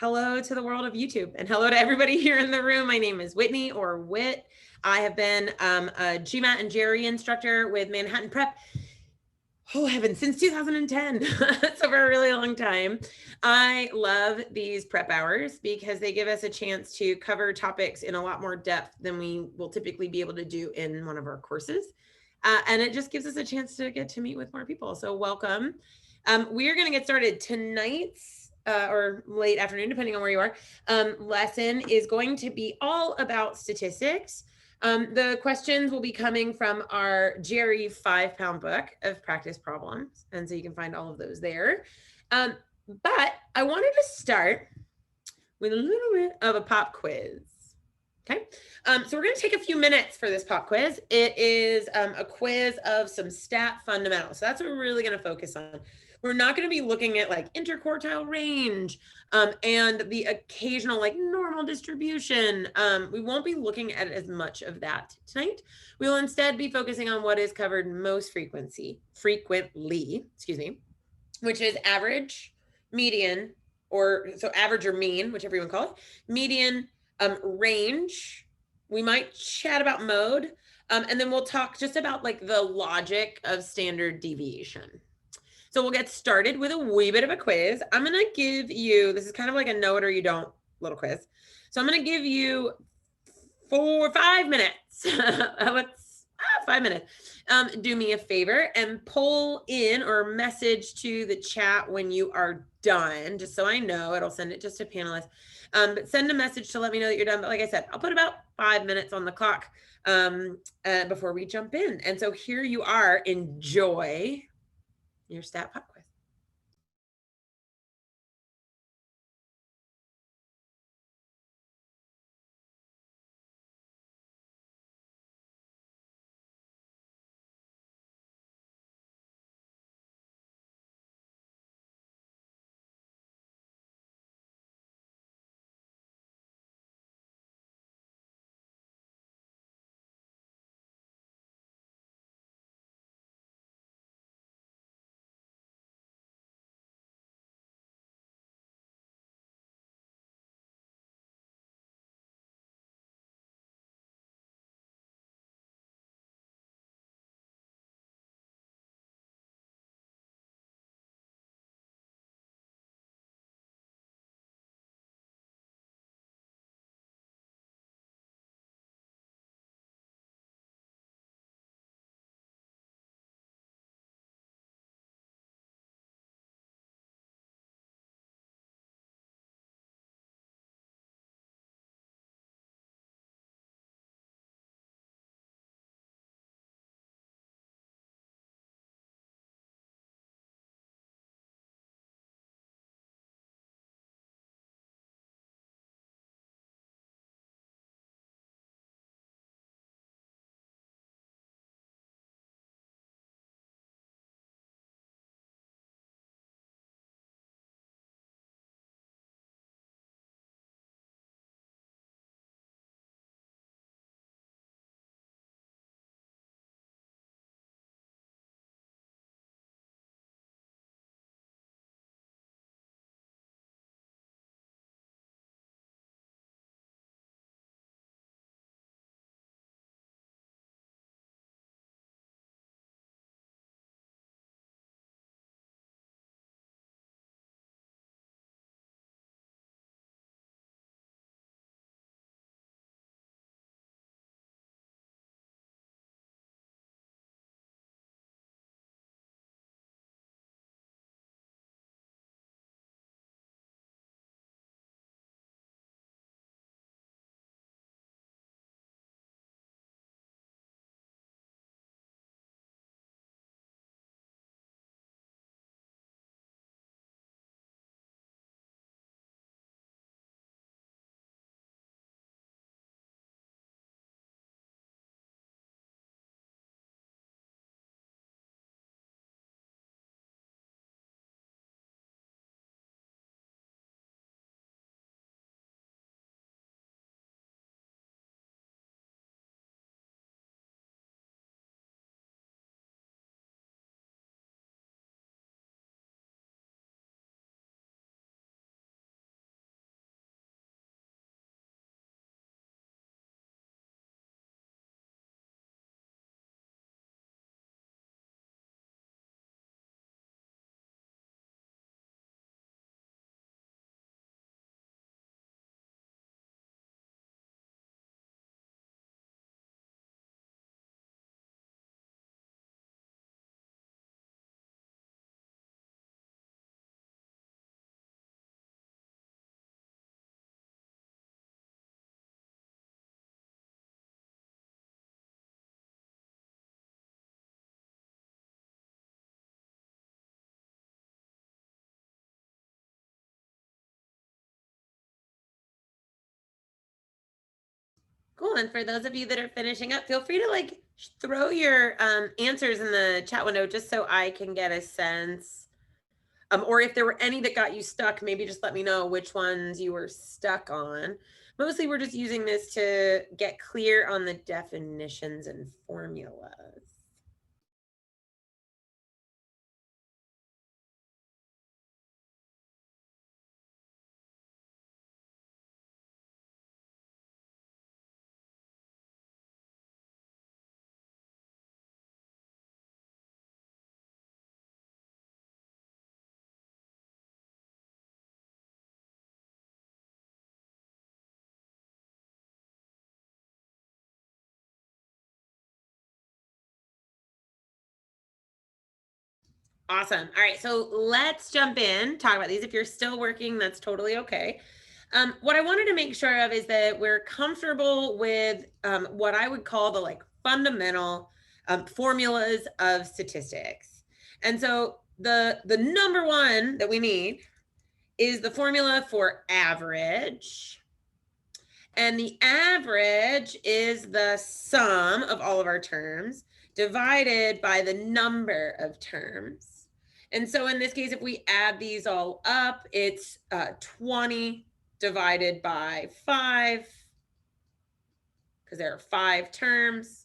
Hello to the world of YouTube and hello to everybody here in the room. My name is Whitney or Whit. I have been a GMAT and GRE instructor with Manhattan Prep. Oh heaven, since 2010. So for a really long time. I love these prep hours because they give us a chance to cover topics in a lot more depth than we will typically be able to do in one of our courses. And it just gives us a chance to get to meet with more people. So welcome. We are going to get started. Tonight's or late afternoon, depending on where you are, lesson is going to be all about statistics. The questions will be coming from our GRE 5-pound book of practice problems. And so you can find all of those there. But I wanted to start with a little bit of a pop quiz. Okay, so we're going to take a few minutes for this pop quiz. It is a quiz of some stat fundamentals. So that's what we're really going to focus on. We're not going to be looking at like interquartile range and the occasional like normal distribution. We won't be looking at as much of that tonight. We will instead be focusing on what is covered most frequently, which is average, median, or so average or mean, whichever you want to call it, median, range. We might chat about mode, and then we'll talk just about like the logic of standard deviation. So we'll get started with a wee bit of a quiz. I'm going to give you, this is kind of like a know it or you don't little quiz. So I'm going to give you 5 minutes. Let's 5 minutes. Do me a favor and pull in or message to the chat when you are done, just so I know. It'll send it just to panelists. But send a message to let me know that you're done. But like I said, I'll put about 5 minutes on the clock before we jump in. And so here you are. Enjoy your stat pop quiz. Cool. And for those of you that are finishing up, feel free to like throw your answers in the chat window just so I can get a sense. Or if there were any that got you stuck, maybe just let me know which ones you were stuck on. Mostly we're just using this to get clear on the definitions and formulas. Awesome. All right, so let's jump in, talk about these. If you're still working, that's totally okay. What I wanted to make sure of is that we're comfortable with what I would call the like fundamental formulas of statistics. And so the number one that we need is the formula for average. And the average is the sum of all of our terms divided by the number of terms. And so in this case, if we add these all up, it's 20 divided by 5, because there are 5 terms,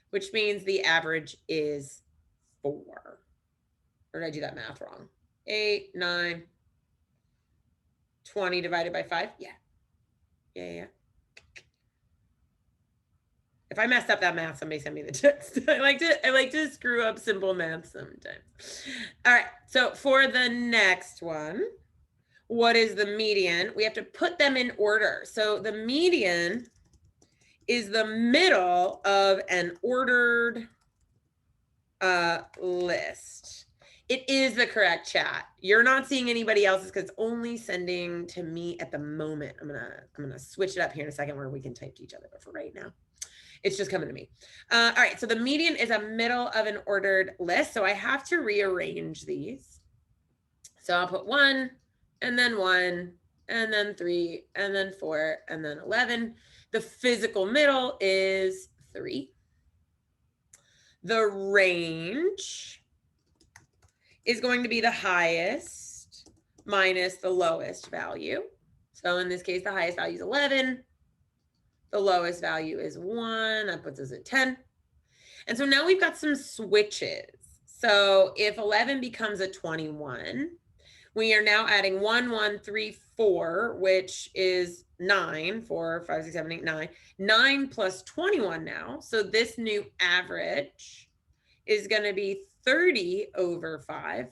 which means the average is 4. Or did I do that math wrong? 8, 9, 20 divided by 5? Yeah. If I messed up that math, somebody send me the text. I like to screw up simple math sometimes. All right, so for the next one, what is the median? We have to put them in order. So the median is the middle of an ordered list. It is the correct chat. You're not seeing anybody else's because it's only sending to me at the moment. I'm gonna switch it up here in a second where we can type to each other, but for right now, it's just coming to me. All right, so the median is a middle of an ordered list. So I have to rearrange these. So I'll put 1, and then 1, and then 3, and then 4, and then 11. The physical middle is 3. The range is going to be the highest minus the lowest value. So in this case, the highest value is 11. The lowest value is 1. That puts us at 10. And so now we've got some switches. So if 11 becomes a 21, we are now adding 1, 1, 3, 4, which is 9, 4, 5, 6, 7, 8, 9. 9 plus 21 now. So this new average is going to be 30 over 5,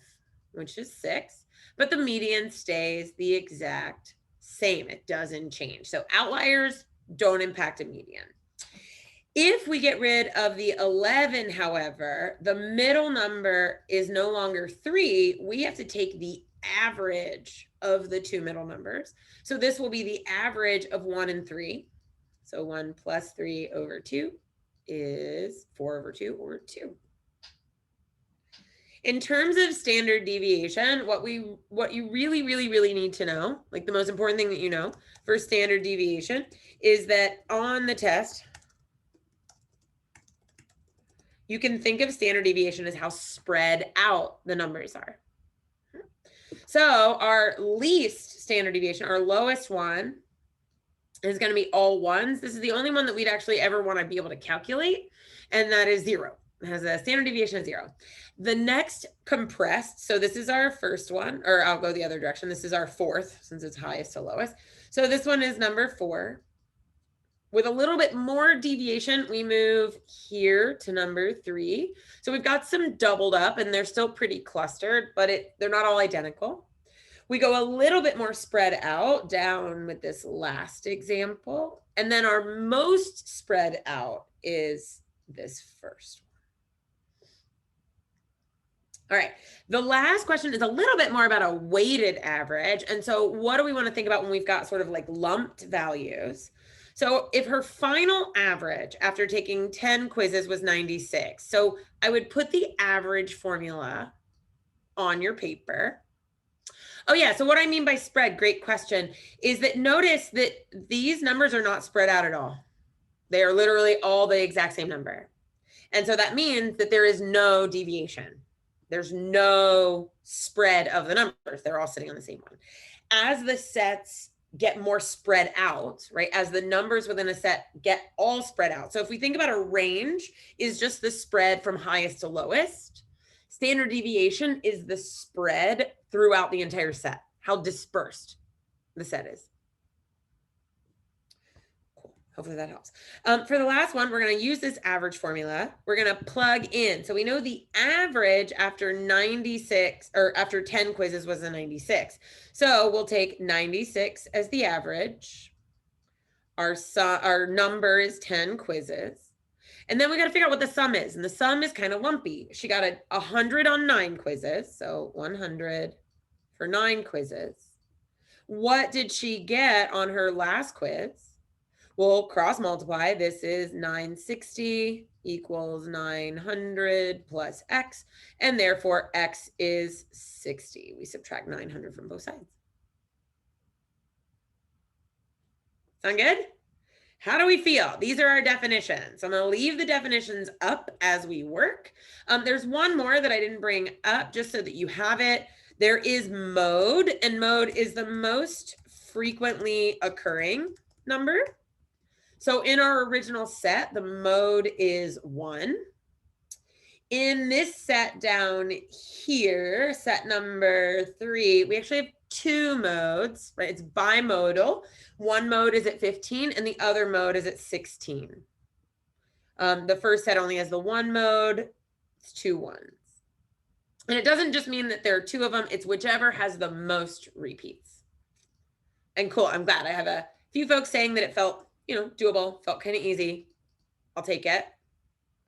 which is 6. But the median stays the exact same. It doesn't change. So outliers don't impact a median. If we get rid of the 11, however, the middle number is no longer 3. We have to take the average of the 2 middle numbers. So this will be the average of 1 and 3. So 1 plus 3 over 2 is 4 over 2, or 2. In terms of standard deviation, what you really need to know, like the most important thing that you know for standard deviation, is that on the test, you can think of standard deviation as how spread out the numbers are. So our least standard deviation, our lowest one, is going to be all 1s. This is the only one that we'd actually ever want to be able to calculate, and that is 0. It has a standard deviation of 0. The next compressed, so this is our first one, or I'll go the other direction. This is our 4th, since it's highest to lowest. So this one is number 4. With a little bit more deviation, we move here to number 3. So we've got some doubled up, and they're still pretty clustered, but they're not all identical. We go a little bit more spread out down with this last example. And then our most spread out is this first one. All right, the last question is a little bit more about a weighted average. And so what do we want to think about when we've got sort of like lumped values? So if her final average after taking 10 quizzes was 96, so I would put the average formula on your paper. Oh yeah, so what I mean by spread, great question, is that notice that these numbers are not spread out at all. They are literally all the exact same number. And so that means that there is no deviation. There's no spread of the numbers. They're all sitting on the same one. As the sets get more spread out, right? As the numbers within a set get all spread out. So if we think about a range is just the spread from highest to lowest, standard deviation is the spread throughout the entire set, how dispersed the set is. Cool. Hopefully that helps. For the last one, we're going to use this average formula. We're going to plug in. So we know the average after 96 or after 10 quizzes was a 96. So we'll take 96 as the average. Our number is 10 quizzes. And then we got to figure out what the sum is. And the sum is kind of lumpy. She got 100 on 9 quizzes. So 100 for 9 quizzes. What did she get on her last quiz? We'll cross multiply. This is 960 equals 900 plus x. And therefore, x is 60. We subtract 900 from both sides. Sound good? How do we feel? These are our definitions. I'm going to leave the definitions up as we work. There's one more that I didn't bring up just so that you have it. There is mode, and mode is the most frequently occurring number. So in our original set, the mode is 1. In this set down here, set number 3, we actually have 2 modes, right? It's bimodal. One mode is at 15 and the other mode is at 16. The first set only has the 1 mode. It's 2 ones. And it doesn't just mean that there are 2 of them. It's whichever has the most repeats. And cool, I'm glad. I have a few folks saying that it felt, doable, felt kind of easy. I'll take it.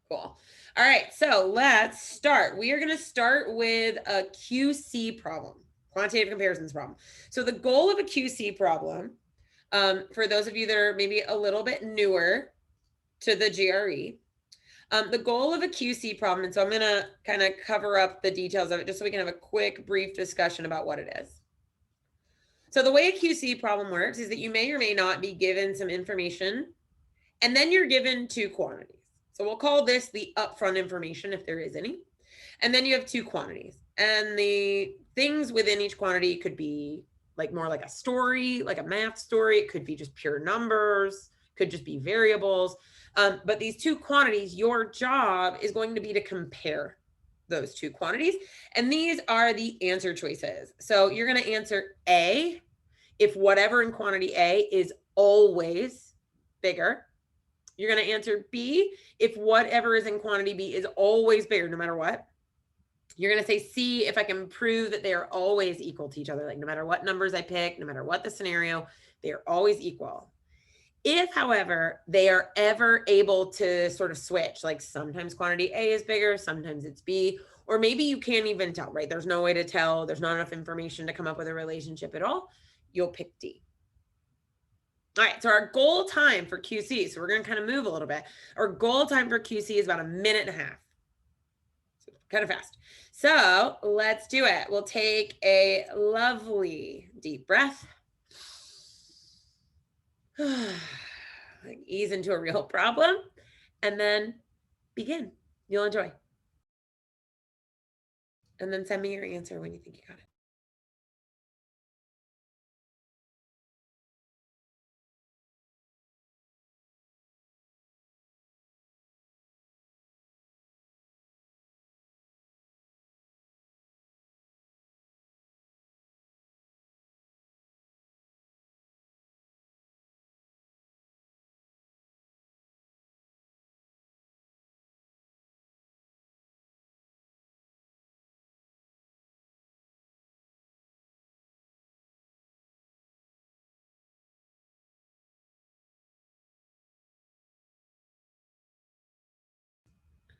Cool. All right, so let's start. We are going to start with a QC problem, quantitative comparisons problem. So the goal of a QC problem, for those of you that are maybe a little bit newer to the GRE, the goal of a QC problem, and so I'm going to kind of cover up the details of it just so we can have a quick, brief discussion about what it is. So the way a QC problem works is that you may or may not be given some information, and then you're given 2 quantities. So we'll call this the upfront information if there is any. And then you have 2 quantities. And the things within each quantity could be more like a story, like a math story. It could be just pure numbers, could just be variables. But these 2 quantities, your job is going to be to compare those 2 quantities. And these are the answer choices. So you're going to answer A if whatever in quantity A is always bigger. You're going to answer B if whatever is in quantity B is always bigger, no matter what. You're going to say C if I can prove that they are always equal to each other, like no matter what numbers I pick, no matter what the scenario, they are always equal. If, however, they are ever able to sort of switch, like sometimes quantity A is bigger, sometimes it's B, or maybe you can't even tell, right? There's no way to tell. There's not enough information to come up with a relationship at all. You'll pick D. All right, so our goal time for QC, so we're going to kind of move a little bit. Our goal time for QC is about 1.5 minutes. So kind of fast. So let's do it. We'll take a lovely deep breath. Ease into a real problem and then begin. You'll enjoy. And then send me your answer when you think you got it.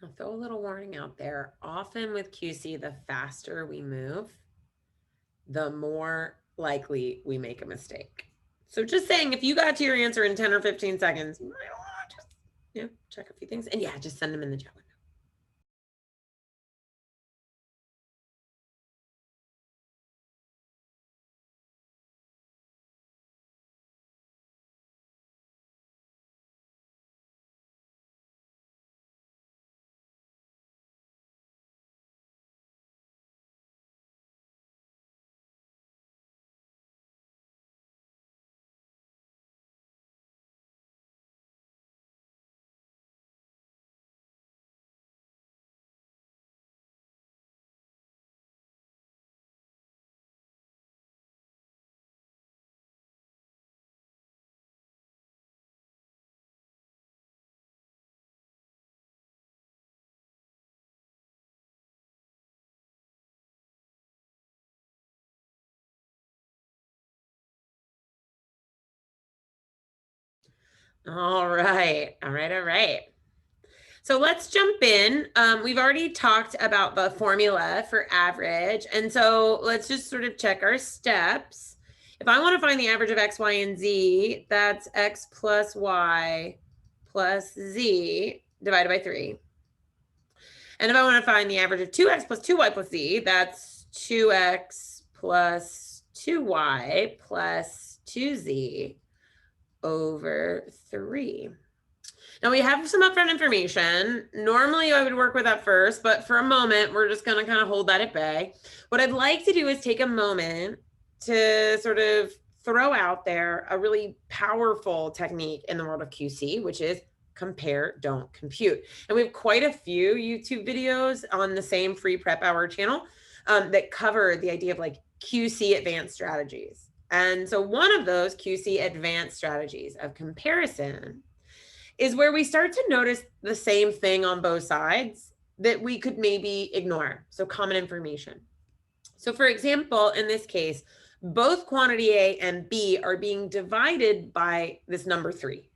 I'll throw a little warning out there. Often with QC, the faster we move, the more likely we make a mistake. So just saying, if you got to your answer in 10 or 15 seconds, you might want to just check a few things. And yeah, just send them in the chat window. All right. All right. All right. So let's jump in. We've already talked about the formula for average. And so let's just sort of check our steps. If I want to find the average of X, Y, and Z, that's X plus Y plus Z divided by 3. And if I want to find the average of 2X plus 2Y plus Z, that's 2X plus 2Y plus 2Z over 3. Now we have some upfront information. Normally I would work with that first, but for a moment, we're just going to kind of hold that at bay. What I'd like to do is take a moment to sort of throw out there a really powerful technique in the world of QC, which is compare, don't compute. And we have quite a few YouTube videos on the same free prep hour channel that cover the idea of like QC advanced strategies. And so one of those QC advanced strategies of comparison is where we start to notice the same thing on both sides that we could maybe ignore. So common information. So for example, in this case, both quantity A and B are being divided by this number 3,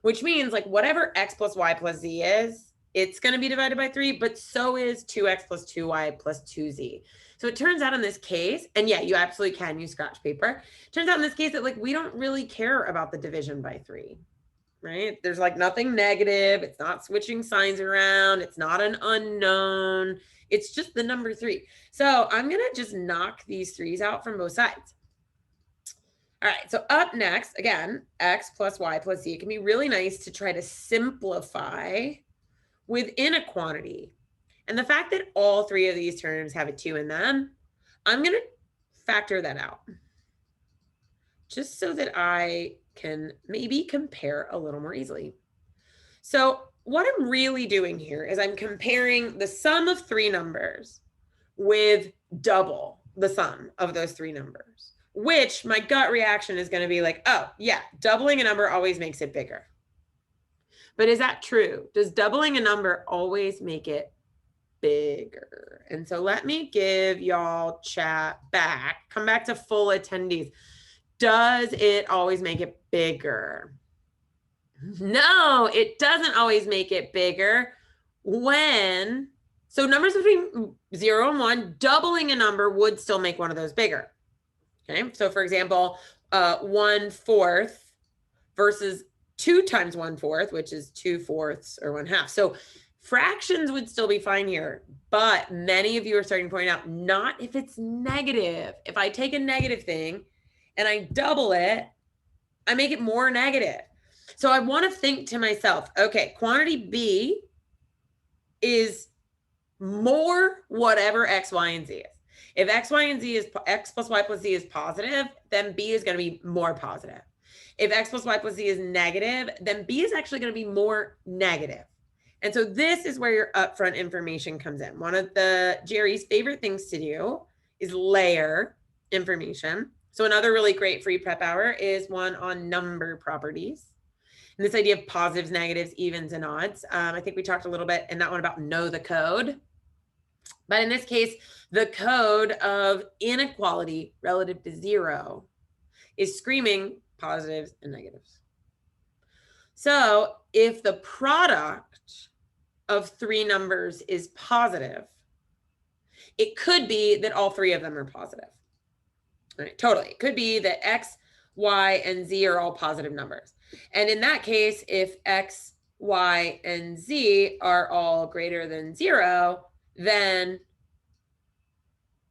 which means like whatever X plus Y plus Z is, it's going to be divided by 3, but so is 2X plus 2Y plus 2Z. So it turns out in this case, and yeah, you absolutely can use scratch paper. It turns out in this case that like we don't really care about the division by 3. Right? There's like nothing negative. It's not switching signs around. It's not an unknown. It's just the number 3. So I'm going to just knock these 3's out from both sides. All right. So up next, again, X plus Y plus Z. It can be really nice to try to simplify within a quantity. And the fact that all 3 of these terms have a 2 in them, I'm going to factor that out just so that I can maybe compare a little more easily. So what I'm really doing here is I'm comparing the sum of 3 numbers with double the sum of those 3 numbers, which my gut reaction is going to be like, oh yeah, doubling a number always makes it bigger. But is that true? Does doubling a number always make it bigger? And so let me give y'all chat back, come back to full attendees. Does it always make it bigger? No, it doesn't always make it bigger when, so numbers between 0 and 1, doubling a number would still make one of those bigger. Okay, so for example, 1/4 versus 2 times 1/4, which is 2/4 or 1/2. So fractions would still be fine here, but many of you are starting to point out, not if it's negative. If I take a negative thing and I double it, I make it more negative. So I want to think to myself, okay, quantity B is more whatever X, Y, and Z is. If X, Y, and Z is X plus Y plus Z is positive, then B is going to be more positive. If X plus Y plus Z is negative, then B is actually going to be more negative. And so this is where your upfront information comes in. One of the GRE's favorite things to do is layer information. So another really great free prep hour is one on number properties. And this idea of positives, negatives, evens, and odds. I think we talked a little bit in that one about know the code. But in this case, the code of inequality relative to 0 is screaming positives and negatives. So if the product of 3 numbers is positive, it could be that all 3 of them are positive. All right, totally. It could be that X, Y, and Z are all positive numbers. And in that case, if X, Y, and Z are all greater than 0, then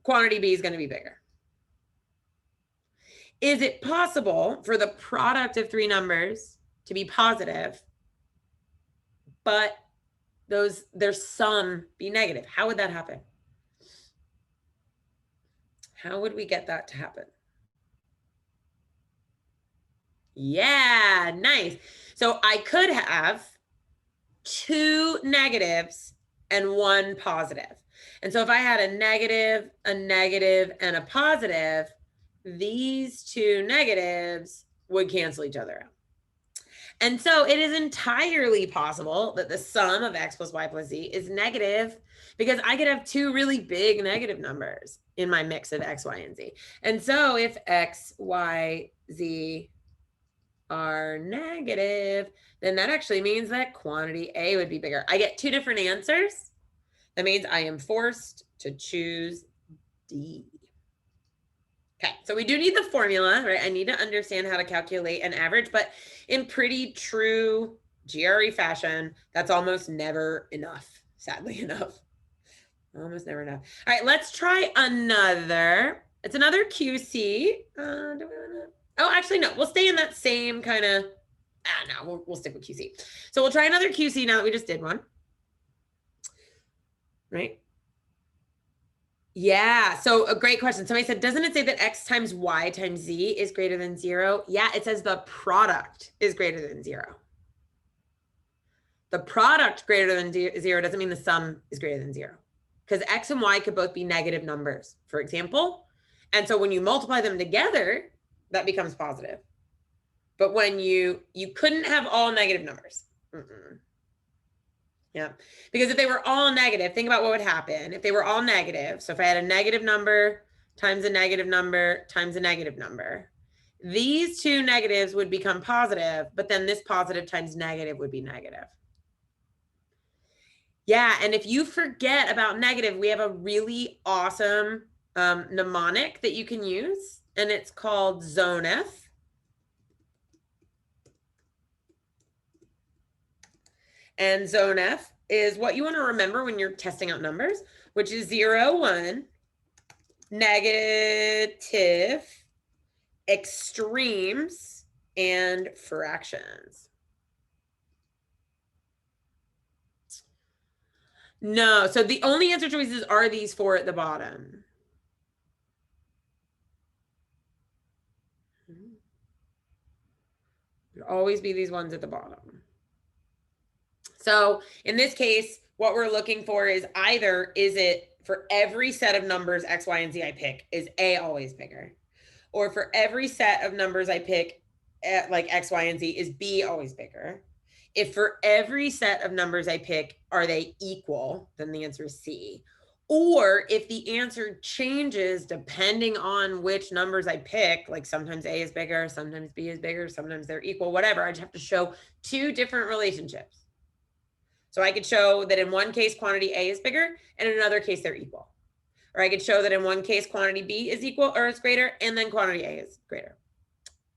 quantity B is going to be bigger. Is it possible for the product of 3 numbers to be positive, but their sum be negative? How would that happen? How would we get that to happen? Yeah, nice. So I could have 2 negatives and 1 positive. And so if I had a negative, and a positive, these 2 negatives would cancel each other out. And so it is entirely possible that the sum of X plus Y plus Z is negative, because I could have 2 really big negative numbers in my mix of X, Y, and Z. And so if X, Y, Z are negative, then that actually means that quantity A would be bigger. I get two different answers. That means I am forced to choose D. Okay, so we do need the formula, right? I need to understand how to calculate an average, but in pretty true GRE fashion, that's almost never enough, sadly enough. Almost never enough. All right, let's try another. It's another QC. Oh, actually, no. We'll stay in that same kind of. No, we'll stick with QC. So we'll try another QC now that we just did one. Right? Yeah. So a great question. Somebody said, doesn't it say that X times Y times Z is greater than 0? Yeah, it says the product is greater than 0. The product greater than 0 doesn't mean the sum is greater than 0. Because X and Y could both be negative numbers, for example. And so when you multiply them together, that becomes positive. But when you couldn't have all negative numbers. Yeah. Because if they were all negative, think about what would happen if they were all negative. So if I had a negative number times a negative number times a negative number, these two negatives would become positive, but then this positive times negative would be negative. Yeah. And if you forget about negative, we have a really awesome mnemonic that you can use, and it's called ZONF. And ZONF is what you want to remember when you're testing out numbers, which is 0, 1, negative, extremes, and fractions. No, so the only answer choices are these four at the bottom. There'll always be these ones at the bottom. So in this case, what we're looking for is either, is it for every set of numbers X, Y, and Z I pick, is A always bigger? Or for every set of numbers I pick, like X, Y, and Z, is B always bigger? If for every set of numbers I pick, are they equal? Then the answer is C. Or if the answer changes depending on which numbers I pick, like sometimes A is bigger, sometimes B is bigger, sometimes they're equal, whatever, I just have to show two different relationships. So I could show that in one case, quantity A is bigger, and in another case, they're equal. Or I could show that in one case, quantity B is equal or is greater, and then quantity A is greater.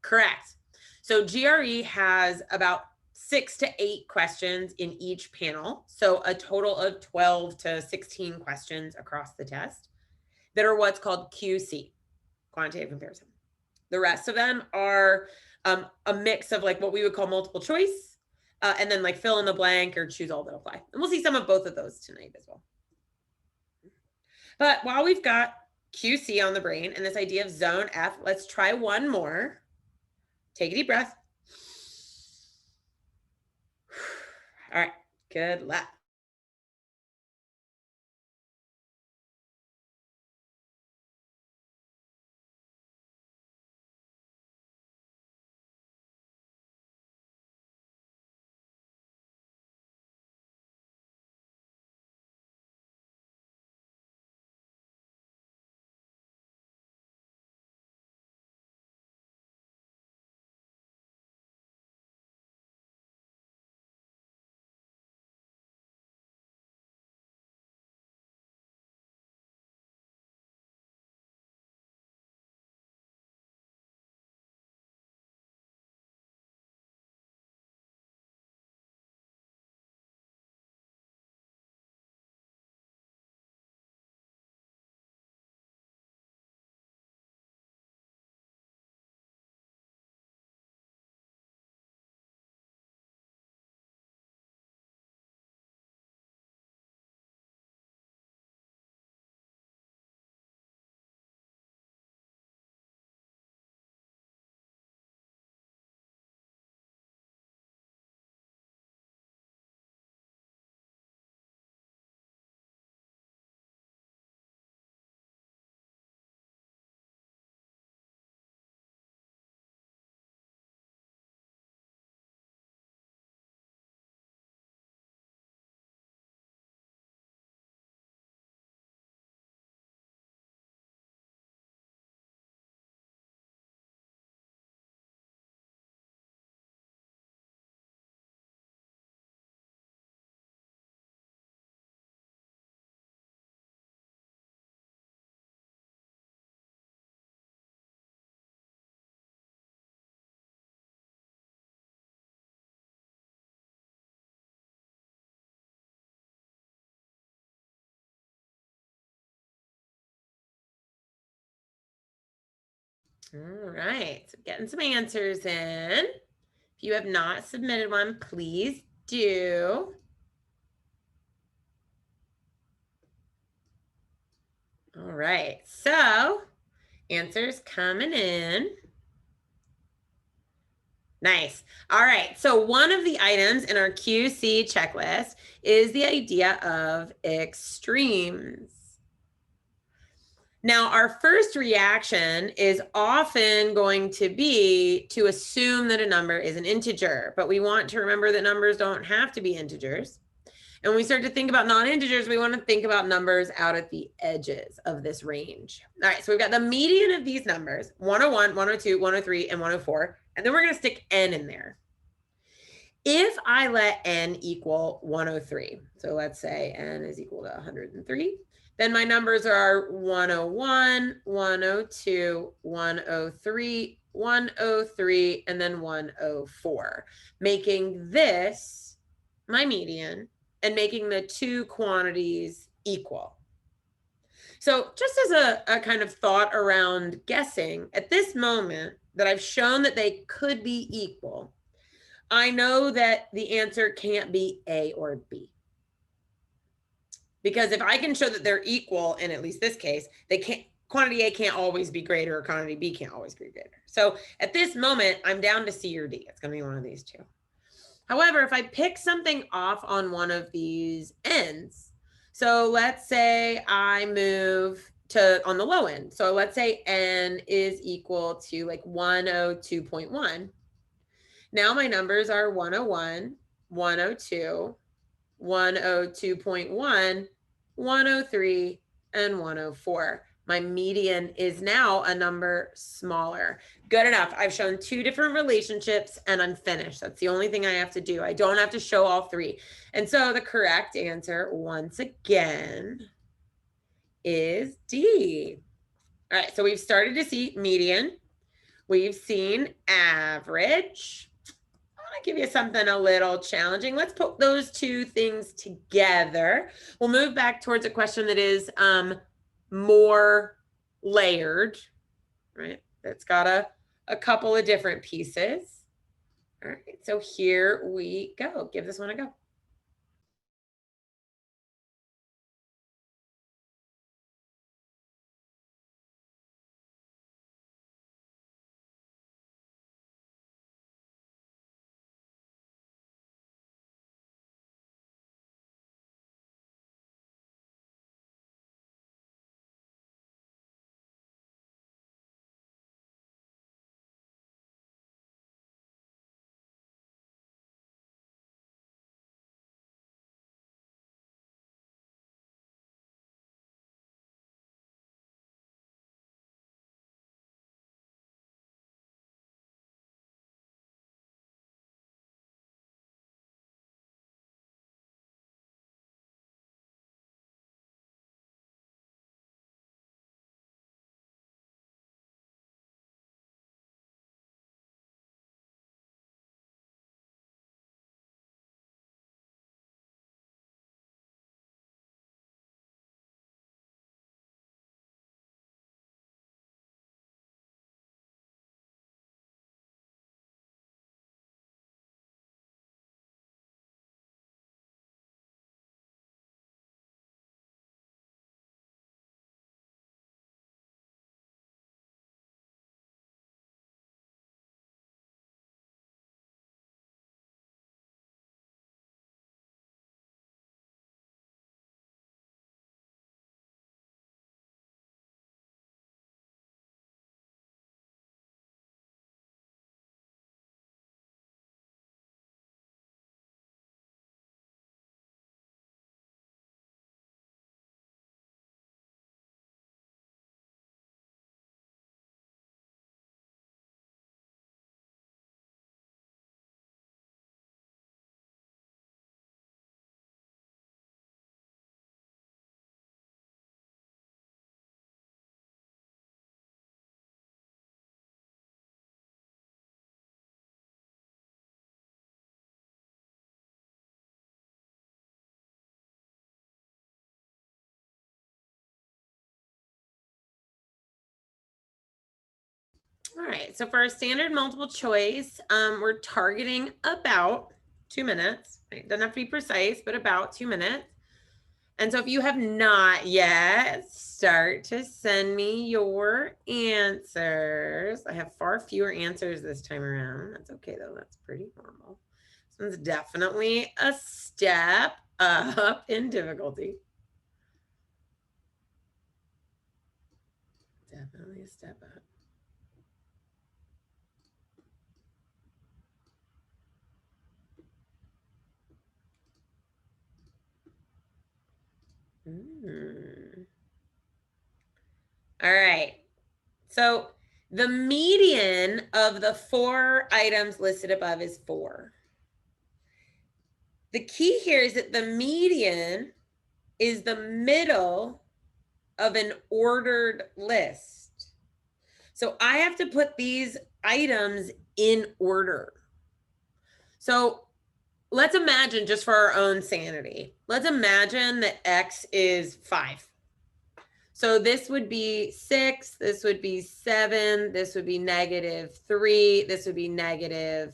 Correct. So GRE has about 6 to 8 questions in each panel. So a total of 12 to 16 questions across the test that are what's called QC, quantitative comparison. The rest of them are a mix of like what we would call multiple choice, and then like fill in the blank or choose all that apply. And we'll see some of both of those tonight as well. But while we've got QC on the brain and this idea of zone F, let's try one more. Take a deep breath. All right, good luck. All right, so getting some answers in. If you have not submitted one, please do. All right, so answers coming in. Nice. All right, so one of the items in our QC checklist is the idea of extremes. Now, our first reaction is often going to be to assume that a number is an integer, but we want to remember that numbers don't have to be integers. And when we start to think about non-integers, we want to think about numbers out at the edges of this range. All right, so we've got the median of these numbers, 101, 102, 103, and 104, and then we're going to stick n in there. If I let n equal 103, so let's say n is equal to 103, then my numbers are 101, 102, 103, 103, and then 104, making this my median and making the two quantities equal. So just as a kind of thought around guessing, at this moment that I've shown that they could be equal, I know that the answer can't be A or B. Because if I can show that they're equal, in at least this case, they can't, quantity A can't always be greater or quantity B can't always be greater. So at this moment, I'm down to C or D. It's going to be one of these two. However, if I pick something off on one of these ends, so let's say I move to on the low end. So let's say n is equal to like 102.1. Now my numbers are 101, 102, 102.1, 103, and 104. My median is now a number smaller. Good enough. I've shown two different relationships and I'm finished. That's the only thing I have to do. I don't have to show all three. And so the correct answer, once again, is D. All right, so we've started to see median. We've seen average. I want to give you something a little challenging. Let's put those two things together. We'll move back towards a question that is more layered, right? That's got a couple of different pieces. All right, so here we go. Give this one a go. All right, so for our standard multiple choice, we're targeting about 2 minutes. It doesn't have to be precise, but about 2 minutes. And so if you have not yet, start to send me your answers. I have far fewer answers this time around. That's okay though, that's pretty normal. This one's definitely a step up in difficulty. Definitely a step up. All right. So the median of the 4 items listed above is 4. The key here is that the median is the middle of an ordered list. So I have to put these items in order. So let's imagine, just for our own sanity, let's imagine that X is 5. So this would be 6, this would be 7, this would be -3, this would be -2.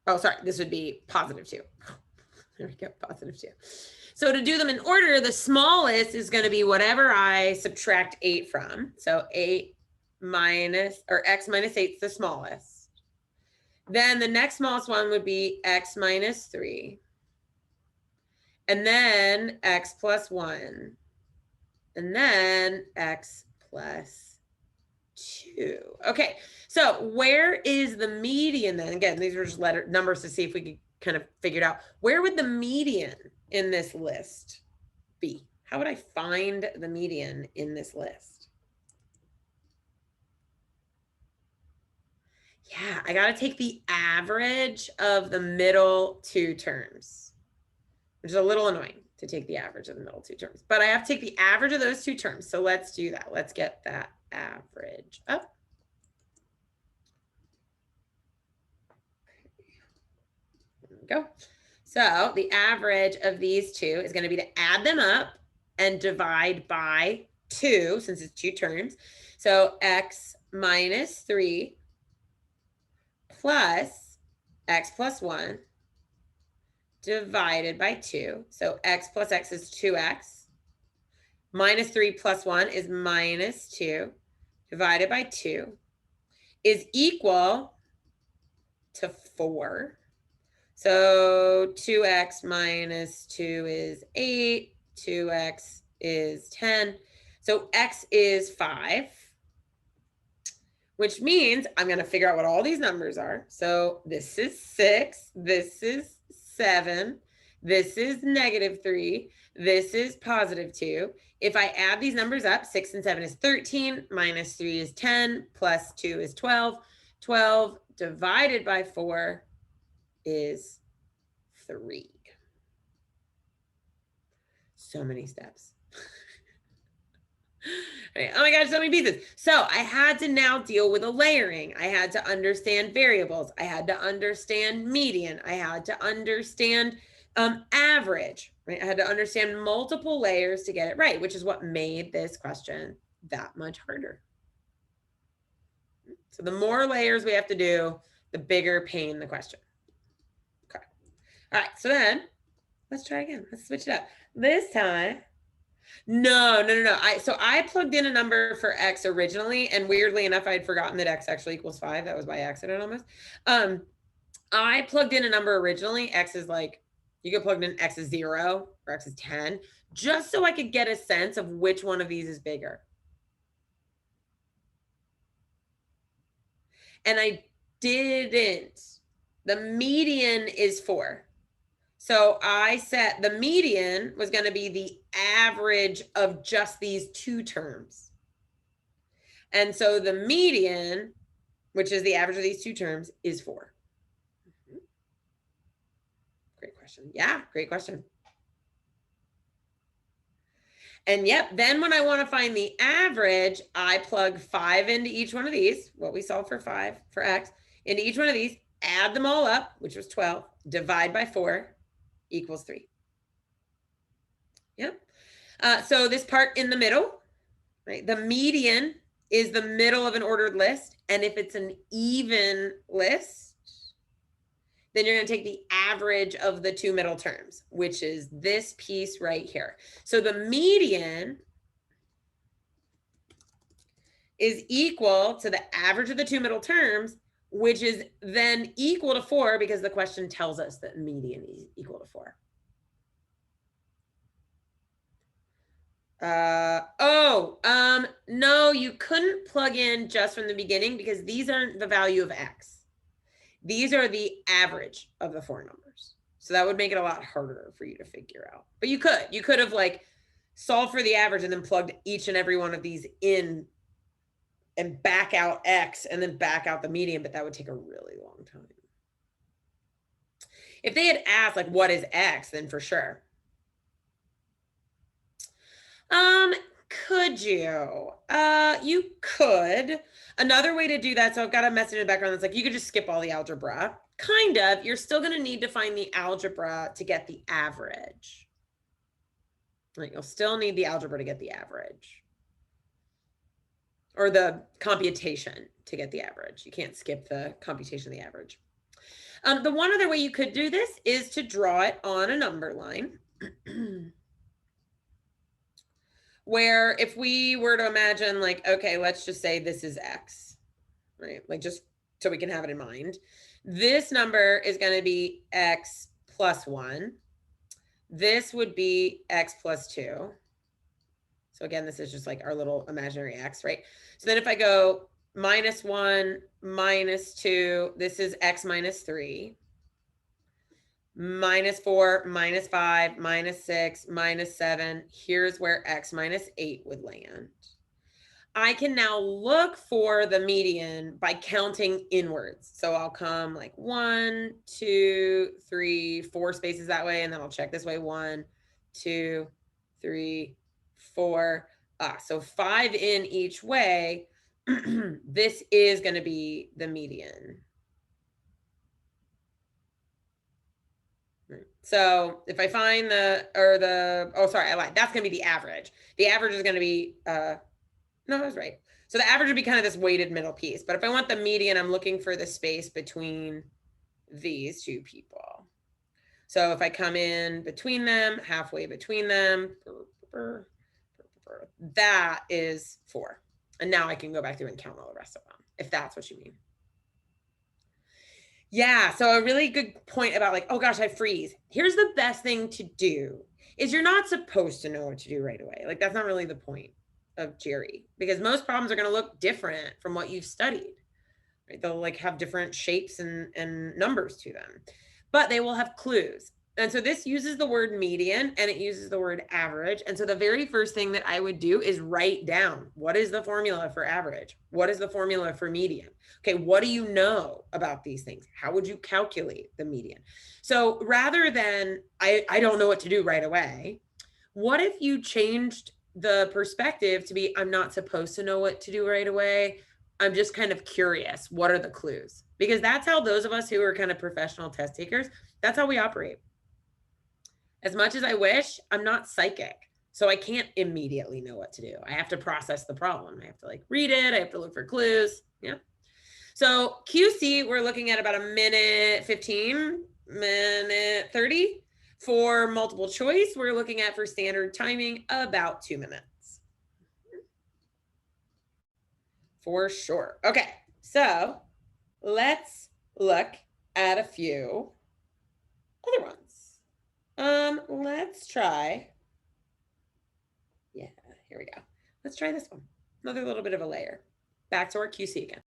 Oh, sorry, this would be +2. There we go, +2. So to do them in order, the smallest is going to be whatever I subtract 8 from. So 8 minus, or X minus 8 is the smallest. Then the next smallest one would be X minus 3. And then X plus 1. And then X plus 2. Okay, so where is the median then? Again, these are just numbers to see if we could kind of figure it out. Where would the median in this list be? How would I find the median in this list? Yeah, I got to take the average of the middle 2 terms, which is a little annoying to take the average of the middle 2 terms, but I have to take the average of those 2 terms. So let's do that. Let's get that average up. There we go. So the average of these 2 is going to be to add them up and divide by 2, since it's 2 terms. So X minus 3 plus X plus 1 divided by 2. So X plus X is 2X. Minus 3 plus 1 is -2 divided by 2 is equal to 4. So 2X minus 2 is 8. 2X is 10. So X is 5, which means I'm going to figure out what all these numbers are. So this is 6. This is 7. This is -3. This is +2. If I add these numbers up, 6 and 7 is 13, minus 3 is 10, plus 2 is 12. 12 divided by 4 is 3. So many steps. Right. Oh my gosh, so many pieces. So I had to now deal with a layering. I had to understand variables. I had to understand median. I had to understand average. Right? I had to understand multiple layers to get it right, which is what made this question that much harder. So the more layers we have to do, the bigger pain the question. Okay. All right. So then let's try again. Let's switch it up. This time. No. So I plugged in a number for X originally, and weirdly enough, I had forgotten that X actually equals 5. That was by accident almost. I plugged in a number originally. X is like, you could plug in X is 0 or X is 10, just so I could get a sense of which one of these is bigger. And I didn't. The median is 4. So I set the median was going to be the average of just these 2 terms. And so the median, which is the average of these 2 terms, is 4. Great question. Yeah, great question. And yep, then when I want to find the average, I plug 5 into each one of these, what we solved for 5, for X, into each one of these, add them all up, which was 12, divide by 4, equals 3. Yep. So this part in the middle, right? The median is the middle of an ordered list. And if it's an even list, then you're going to take the average of the two middle terms, which is this piece right here. So the median is equal to the average of the two middle terms, which is then equal to 4 because the question tells us that median is equal to 4. No, you couldn't plug in just from the beginning because these aren't the value of X. These are the average of the four numbers. So that would make it a lot harder for you to figure out. But you could have like solved for the average and then plugged each and every one of these in and back out X and then back out the median, but that would take a really long time. If they had asked like, what is X, then for sure. Could you? You could. Another way to do that, so I've got a message in the background that's like, you could just skip all the algebra. Kind of. You're still going to need to find the algebra to get the average. Right? You'll still need the algebra to get the average. Or the computation to get the average. You can't skip the computation of the average. The one other way you could do this is to draw it on a number line. Where if we were to imagine like, okay, let's just say this is X, right? Like just so we can have it in mind. This number is going to be X plus 1. This would be X plus 2. So again, this is just like our little imaginary X, right? So then if I go minus 1, minus 2, this is X minus 3. Minus 4, minus 5, minus 6, minus 7. Here's where X minus 8 would land. I can now look for the median by counting inwards. So I'll come like 1, 2, 3, 4 spaces that way, and then I'll check this way. 1, 2, 3, 4. So 5 in each way. This is going to be the median. So if I find I lied. That's going to be the average. The average is going to be, no, I was right. So the average would be kind of this weighted middle piece. But if I want the median, I'm looking for the space between these two people. So if I come in between them, halfway between them, that is 4. And now I can go back through and count all the rest of them, if that's what you mean. Yeah, so a really good point about like, oh gosh, I freeze. Here's the best thing to do is you're not supposed to know what to do right away. Like that's not really the point of GRE because most problems are going to look different from what you've studied. Right? They'll like have different shapes and numbers to them, but they will have clues. And so this uses the word median and it uses the word average. And so the very first thing that I would do is write down, what is the formula for average? What is the formula for median? Okay, what do you know about these things? How would you calculate the median? So rather than, I don't know what to do right away, what if you changed the perspective to be, I'm not supposed to know what to do right away. I'm just kind of curious. What are the clues? Because that's how those of us who are kind of professional test takers, that's how we operate. As much as I wish, I'm not psychic. So I can't immediately know what to do. I have to process the problem. I have to like read it. I have to look for clues. Yeah. So QC, we're looking at about a minute 15, minute 30. For multiple choice, we're looking at for standard timing about 2 minutes. For sure. Okay, so let's look at a few other ones. Let's try. Yeah, here we go. Let's try this one. Another little bit of a layer. Back to our QC again.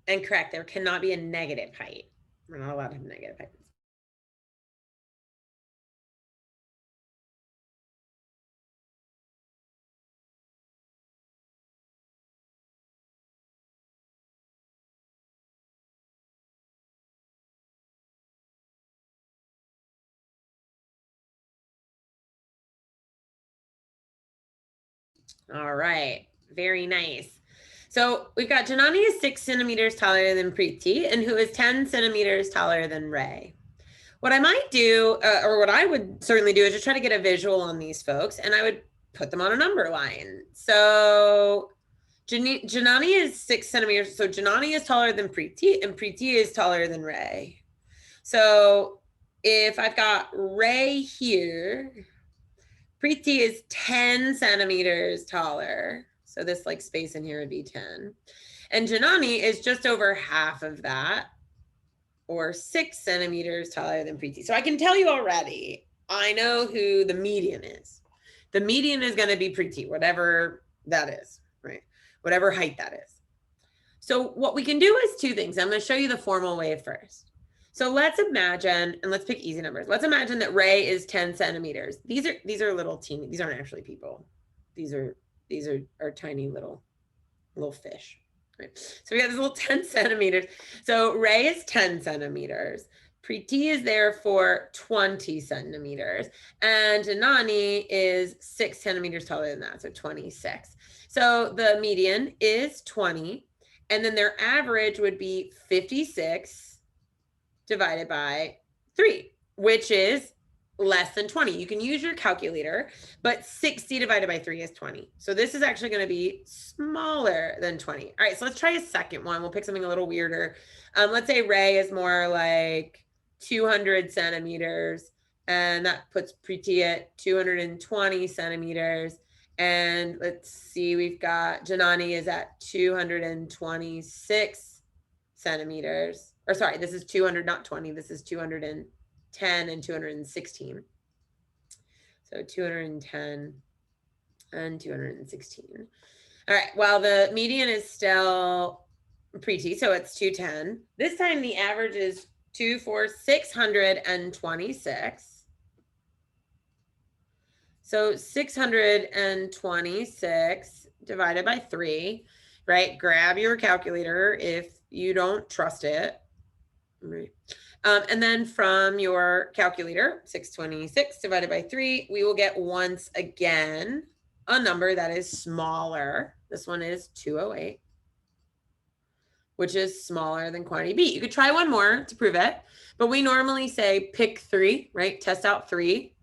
And correct, there cannot be a negative height. We're not allowed to have negative heights. All right, very nice. So we've got Janani is 6 centimeters taller than Preeti, and who is 10 centimeters taller than Ray. What I might do, or what I would certainly do, is just try to get a visual on these folks, and I would put them on a number line. So Janani is 6 centimeters. So Janani is taller than Preeti, and Preeti is taller than Ray. So if I've got Ray here, Preeti is 10 centimeters taller. So this like space in here would be 10. And Janani is just over half of that, or 6 centimeters taller than Preeti. So I can tell you already, I know who the median is. The median is going to be Preeti, whatever that is, right? Whatever height that is. So what we can do is two things. I'm going to show you the formal way first. So let's imagine, and let's pick easy numbers. Let's imagine that Ray is 10 centimeters. These are little teeny, these aren't actually people. These are tiny little fish. Right. So we got this little 10 centimeters. So Ray is 10 centimeters. Preeti is therefore 20 centimeters. And Janani is 6 centimeters taller than that, so 26. So the median is 20. And then their average would be 56 divided by 3, which is less than 20. You can use your calculator, but 60 divided by 3 is 20. So this is actually going to be smaller than 20. All right, so let's try a second one. We'll pick something a little weirder. Let's say Ray is more like 200 centimeters, and that puts Preeti at 220 centimeters. And let's see, we've got Janani is at 226 centimeters. Or sorry, this is 200, not 20. This is 210 and 216. So 210 and 216. All right, well, the median is still Preeti, so it's 210. This time the average is 626. So 626 divided by 3, right? Grab your calculator if you don't trust it. Right. And then from your calculator, 626 divided by 3, we will get once again a number that is smaller. This one is 208, which is smaller than quantity B. You could try one more to prove it, but we normally say pick 3, right? Test out 3.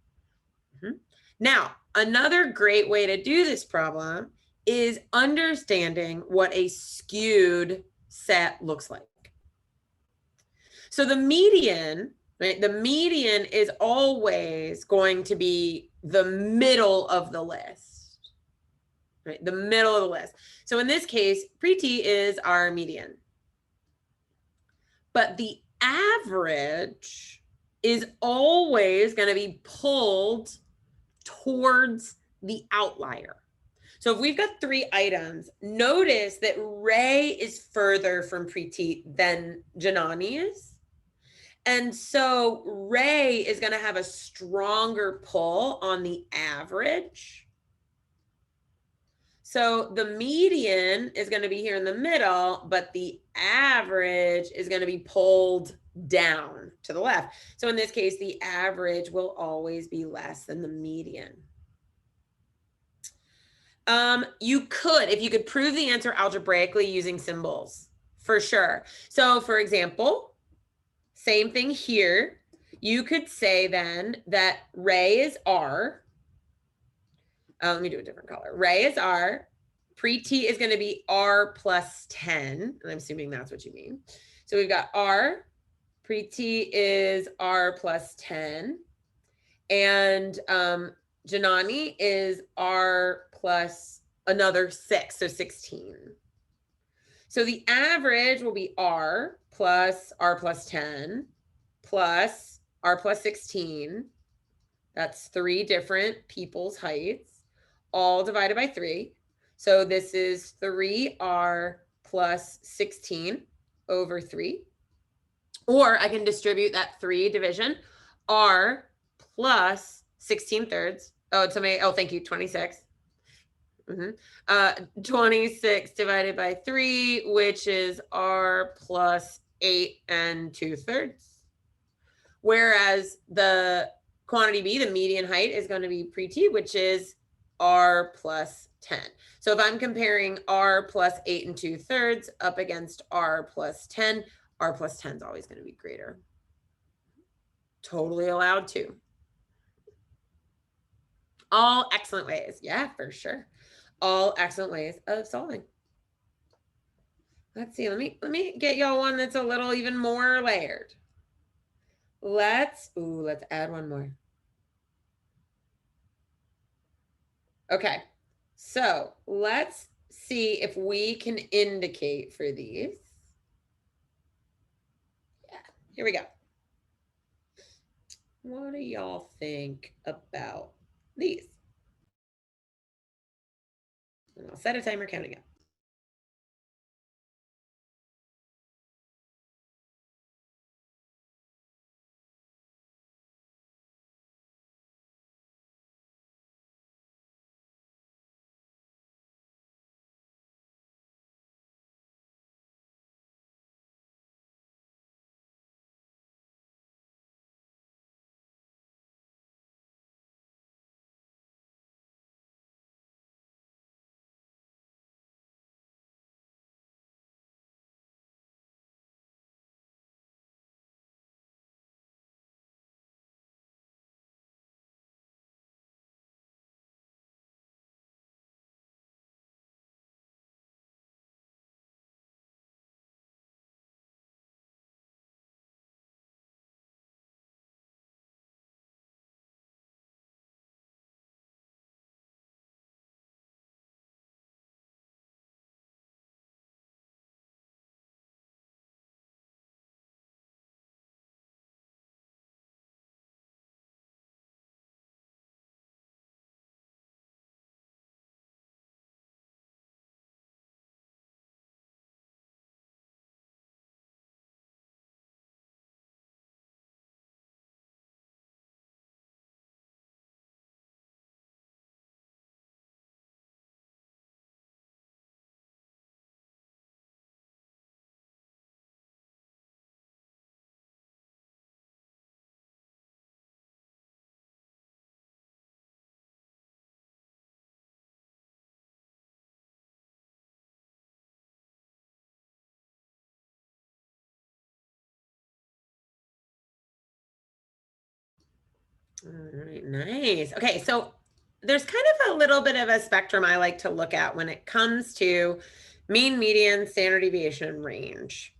Now, another great way to do this problem is understanding what a skewed set looks like. So the median, right? The median is always going to be the middle of the list, right? The middle of the list. So in this case, Preeti is our median. But the average is always going to be pulled towards the outlier. So if we've got 3 items, notice that Ray is further from Preeti than Janani is. And so Ray is going to have a stronger pull on the average. So the median is going to be here in the middle, but the average is going to be pulled down to the left. So in this case, the average will always be less than the median. You could, if you could prove the answer algebraically using symbols, for sure. So for example, same thing here. You could say then that Ray is R. Let me do a different color. Ray is R. Preeti is going to be R plus 10. And I'm assuming that's what you mean. So we've got R. Preeti is R plus 10. And Janani is R plus another 6, so 16. So the average will be R plus 10 plus R plus 16. That's 3 different people's heights, all divided by 3. So this is 3R plus 16. over 3. Or I can distribute that 3 division, R plus 16/3. Oh, thank you, 26. 26 divided by 3, which is R plus 8 2/3. Whereas the quantity B, the median height, is going to be pre-T, which is R plus 10. So if I'm comparing R plus 8 2/3 up against R plus 10, R plus 10 is always going to be greater. Totally allowed to. All excellent ways. Yeah, for sure. All excellent ways of solving. Let's see. Let me get y'all one that's a little even more layered. Let's add one more. Okay. So let's see if we can indicate for these. Yeah, here we go. What do y'all think about these? And I'll set a timer counting up. All right, nice. Okay, so there's kind of a little bit of a spectrum I like to look at when it comes to mean, median, standard deviation, and range.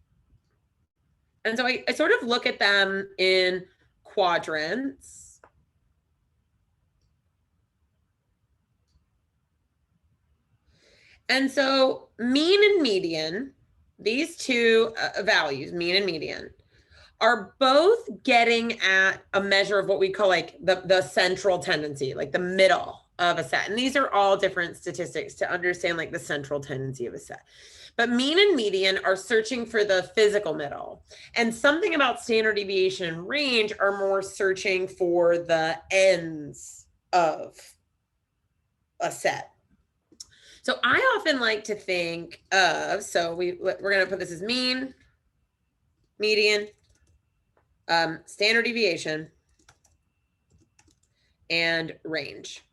And so I sort of look at them in quadrants. And so mean and median, these two values, mean and median, are both getting at a measure of what we call like the central tendency, like the middle of a set. And these are all different statistics to understand like the central tendency of a set. But mean and median are searching for the physical middle. And something about standard deviation and range are more searching for the ends of a set. So I often like to think of, so we're going to put this as mean, median, standard deviation, and range.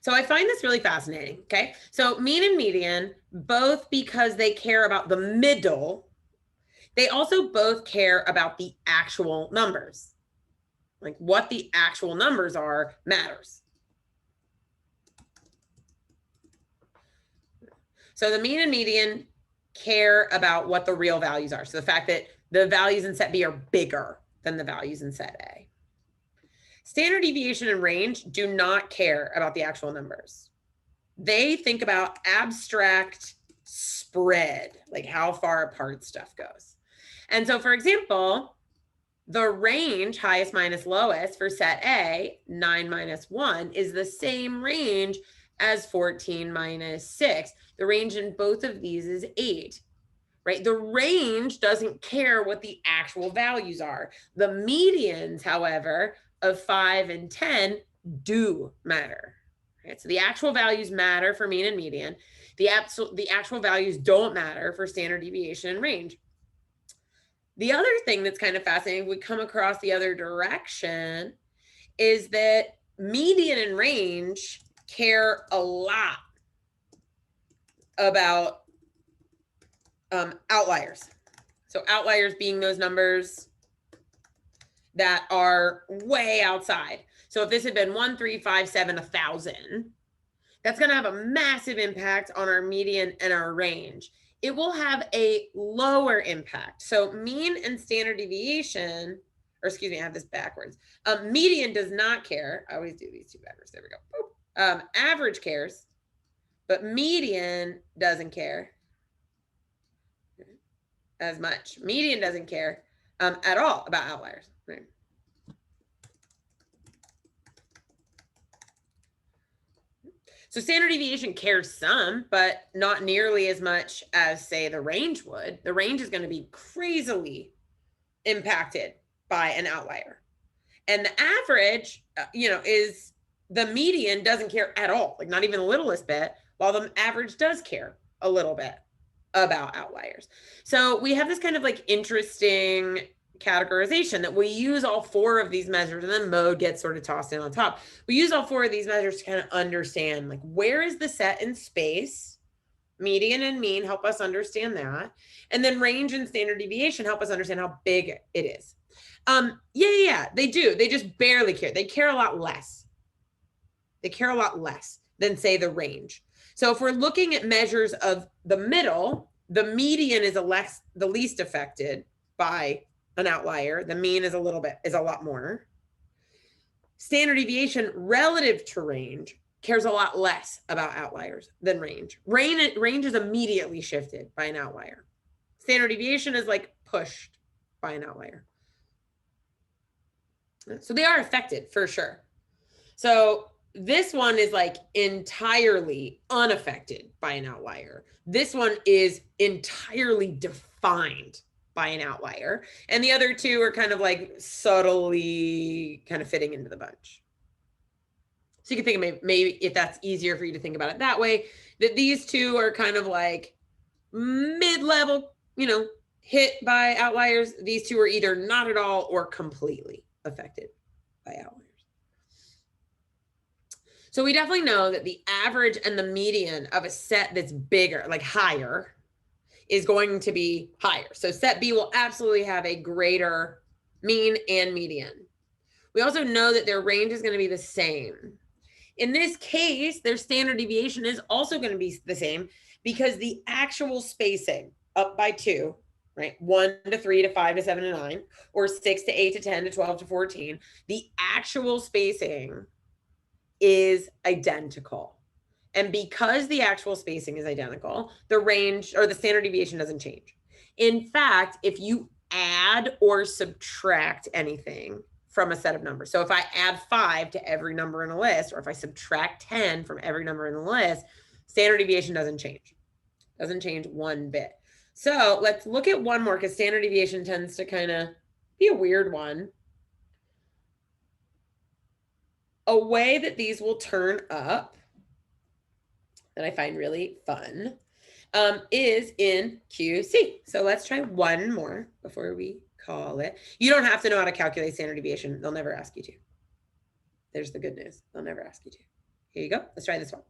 So I find this really fascinating, okay? So mean and median, both because they care about the middle, they also both care about the actual numbers. Like what the actual numbers are matters. So the mean and median care about what the real values are. So the fact that the values in set B are bigger than the values in set A. Standard deviation and range do not care about the actual numbers. They think about abstract spread, like how far apart stuff goes. And so, for example, the range, highest minus lowest for set A, 9 minus 1, is the same range as 14 minus 6. The range in both of these is 8. right? The range doesn't care what the actual values are. The medians, however, of 5 and 10 do matter. Right? So the actual values matter for mean and median. The actual values don't matter for standard deviation and range. The other thing that's kind of fascinating, we come across the other direction, is that median and range care a lot about outliers. So outliers being those numbers that are way outside. So if this had been 1, 3, 5, 7, 1,000, that's going to have a massive impact on our median and our range. It will have a lower impact. So mean and standard deviation, or excuse me, I have this backwards. Median does not care. I always do these two backwards. There we go. Average cares, but median doesn't care as much. Median doesn't care at all about outliers. Right? So standard deviation cares some, but not nearly as much as, say, the range would. The range is going to be crazily impacted by an outlier. And the average, is the median doesn't care at all, like not even the littlest bit, while the average does care a little bit about outliers. So we have this kind of like interesting categorization that we use all 4 of these measures, and then mode gets sort of tossed in on top. We use all 4 of these measures to kind of understand, like, where is the set in space? Median and mean help us understand that. And then range and standard deviation help us understand how big it is. Yeah, they do. They just barely care. They care a lot less. They care a lot less than, say, the range. So if we're looking at measures of the middle, the median is the least affected by an outlier. The mean is a lot more. Standard deviation relative to range cares a lot less about outliers than range. Range is immediately shifted by an outlier. Standard deviation is like pushed by an outlier. So they are affected for sure. So this one is like entirely unaffected by an outlier. This one is entirely defined by an outlier. And the other 2 are kind of like subtly kind of fitting into the bunch. So you can think of maybe if that's easier for you to think about it that way, that these 2 are kind of like mid-level, hit by outliers. These 2 are either not at all or completely affected by outliers. So we definitely know that the average and the median of a set that's bigger, like higher, is going to be higher. So set B will absolutely have a greater mean and median. We also know that their range is going to be the same. In this case, their standard deviation is also going to be the same because the actual spacing up by 2, right? 1 to 3 to 5 to 7 to 9, or 6 to 8 to 10 to 12 to 14, the actual spacing is identical. And because the actual spacing is identical, the range or the standard deviation doesn't change. In fact, if you add or subtract anything from a set of numbers, so if I add 5 to every number in a list, or if I subtract 10 from every number in the list, standard deviation doesn't change. Doesn't change one bit. So let's look at one more, because standard deviation tends to kind of be a weird one. A way that these will turn up that I find really fun is in QC. So let's try one more before we call it. You don't have to know how to calculate standard deviation. They'll never ask you to. There's the good news. They'll never ask you to. Here you go. Let's try this one.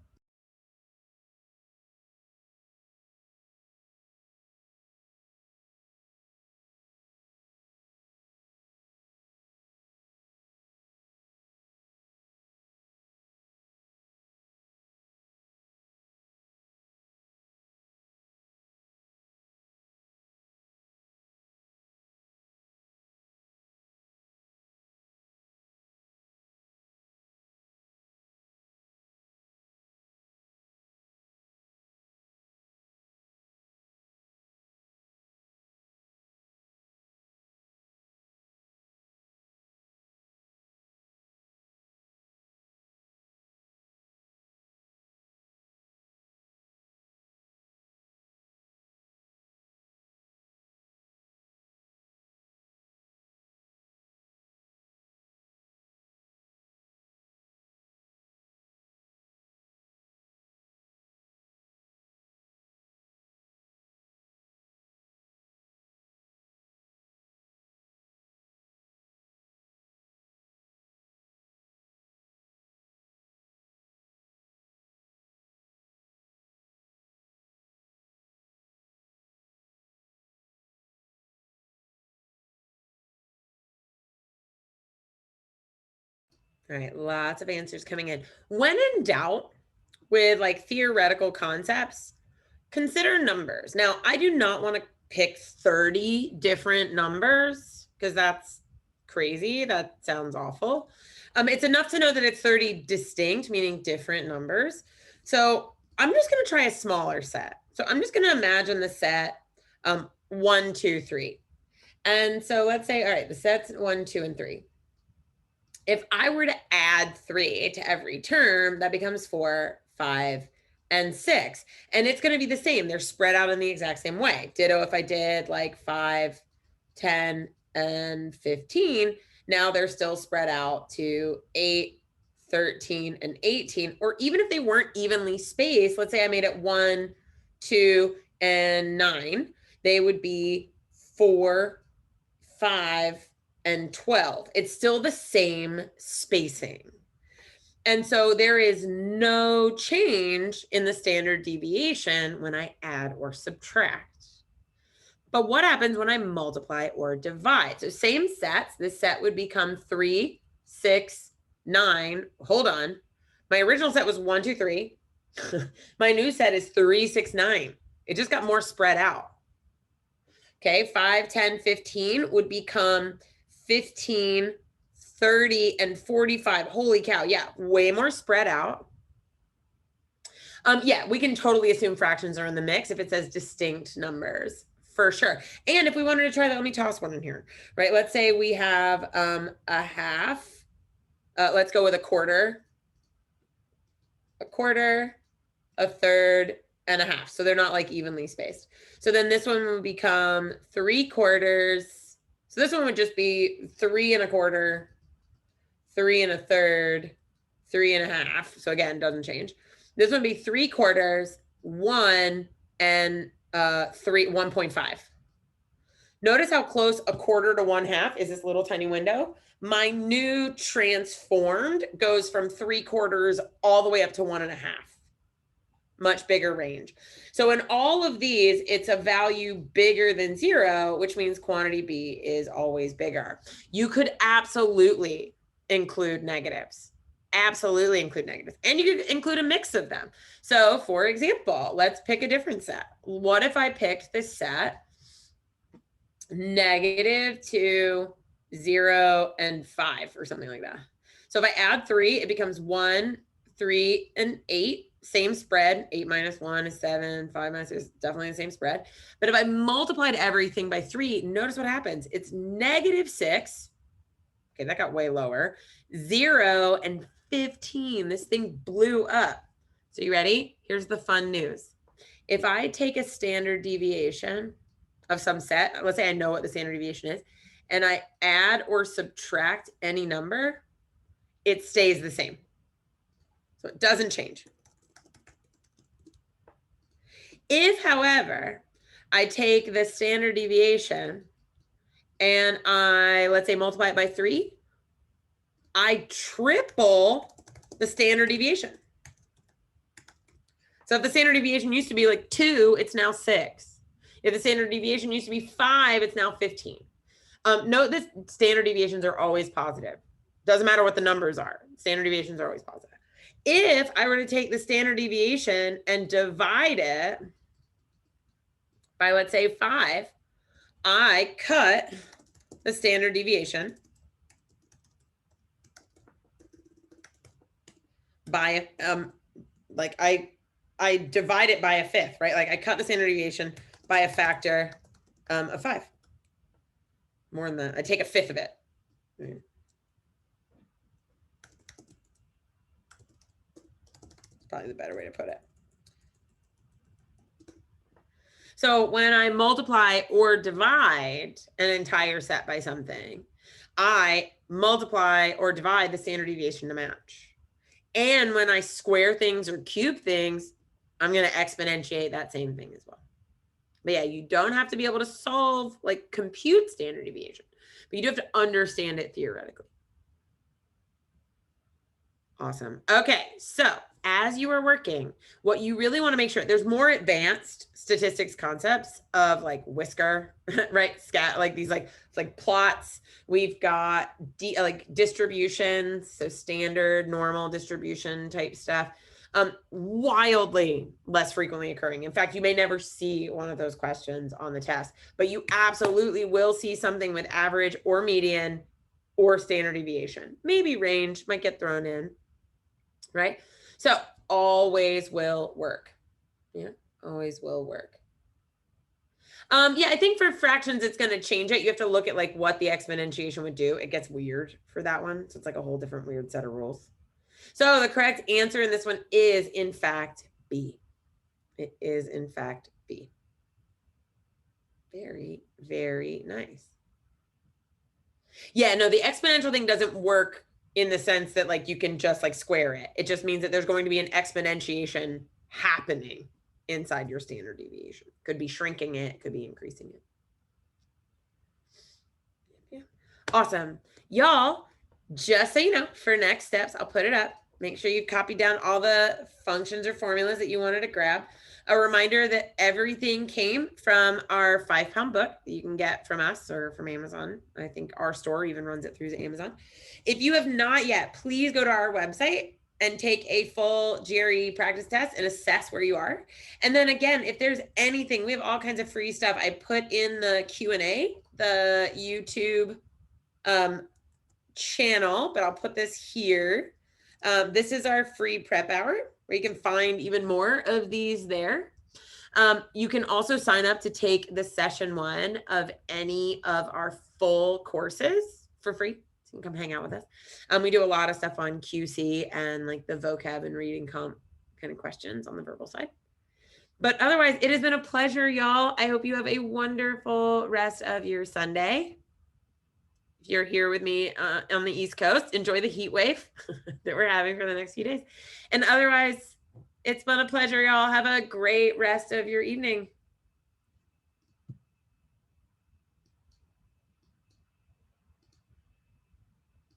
All right, lots of answers coming in. When in doubt with like theoretical concepts, consider numbers. Now, I do not want to pick 30 different numbers because that's crazy. That sounds awful. It's enough to know that it's 30 distinct, meaning different numbers. So I'm just going to try a smaller set. So I'm just going to imagine the set 1, 2, 3. And so let's say, all right, the set's 1, 2, and 3. If I were to add 3 to every term, that becomes 4, 5, and 6. And it's going to be the same. They're spread out in the exact same way. Ditto if I did like 5, 10, and 15. Now they're still spread out to 8, 13, and 18. Or even if they weren't evenly spaced, let's say I made it 1, 2, and 9, they would be 4, 5, and 12. It's still the same spacing. And so there is no change in the standard deviation when I add or subtract. But what happens when I multiply or divide? So same sets, this set would become 3, 6, 9. Hold on. My original set was 1, 2, 3. My new set is 3, 6, 9. It just got more spread out. Okay, 5, 10, 15 would become 15, 30, and 45. Holy cow. Yeah, way more spread out. Yeah, we can totally assume fractions are in the mix if it says distinct numbers, for sure. And if we wanted to try that, let me toss one in here, right? Let's say we have a half. Let's go with a quarter, a third, and a half. So they're not like evenly spaced. So then this one would become 3/4. So this one would just be 3 1/4, 3 1/3, 3 1/2. So again, doesn't change. This would be 3/4, 1, and 1.5. Notice how close a quarter to 1/2 is this little tiny window. My new transformed goes from 3/4 all the way up to 1 1/2. Much bigger range. So in all of these, it's a value bigger than 0, which means quantity B is always bigger. You could absolutely include negatives. Absolutely include negatives. And you could include a mix of them. So for example, let's pick a different set. What if I picked this set -2, 0, and 5 or something like that? So if I add 3, it becomes 1, 3, and 8. Same spread. 8 minus 1 is 7. 5 minus 6 is definitely the same spread. But if I multiplied everything by 3, notice what happens. It's -6. Okay, that got way lower. 0 and 15. This thing blew up. So you ready? Here's the fun news. If I take a standard deviation of some set, let's say I know what the standard deviation is, and I add or subtract any number, it stays the same. So it doesn't change. If, however, I take the standard deviation and I, let's say, multiply it by 3, I triple the standard deviation. So if the standard deviation used to be like 2, it's now 6. If the standard deviation used to be 5, it's now 15. Note that standard deviations are always positive. Doesn't matter what the numbers are. Standard deviations are always positive. If I were to take the standard deviation and divide it by, let's say, 5, I cut the standard deviation by, like I divide it by a fifth, right? Like I cut the standard deviation by a factor of 5. More than that. I take a fifth of it. It's probably the better way to put it. So when I multiply or divide an entire set by something, I multiply or divide the standard deviation to match. And when I square things or cube things, I'm going to exponentiate that same thing as well. But yeah, you don't have to be able to solve, like compute standard deviation, but you do have to understand it theoretically. Awesome. Okay, so as you are working, what you really want to make sure, there's more advanced statistics concepts of like whisker, right? Scat, like these like, it's like plots. We've got like distributions, so standard, normal distribution type stuff. Wildly less frequently occurring. In fact, you may never see one of those questions on the test, but you absolutely will see something with average or median or standard deviation. Maybe range might get thrown in, right? So always will work. Yeah, always will work. Yeah, I think for fractions, it's going to change it. You have to look at like what the exponentiation would do. It gets weird for that one. So it's like a whole different weird set of rules. So the correct answer in this one is in fact B. It is in fact B. Very, very nice. Yeah, no, the exponential thing doesn't work in the sense that like you can just like square it. It just means that there's going to be an exponentiation happening inside your standard deviation. Could be shrinking it, could be increasing it. Yeah. Awesome. Y'all, just so you know, for next steps, I'll put it up. Make sure you've copied down all the functions or formulas that you wanted to grab. A reminder that everything came from our 5-pound book that you can get from us or from Amazon. I think our store even runs it through Amazon. If you have not yet, please go to our website and take a full GRE practice test and assess where you are. And then again, if there's anything, we have all kinds of free stuff. I put in the Q&A, the YouTube channel, but I'll put this here. This is our free prep hour where you can find even more of these there. You can also sign up to take the session 1 of any of our full courses for free. So you can come hang out with us. We do a lot of stuff on QC and like the vocab and reading comp kind of questions on the verbal side. But otherwise, it has been a pleasure, y'all. I hope you have a wonderful rest of your Sunday. If you're here with me on the East Coast, enjoy the heat wave that we're having for the next few days. And otherwise, it's been a pleasure, y'all. Have a great rest of your evening.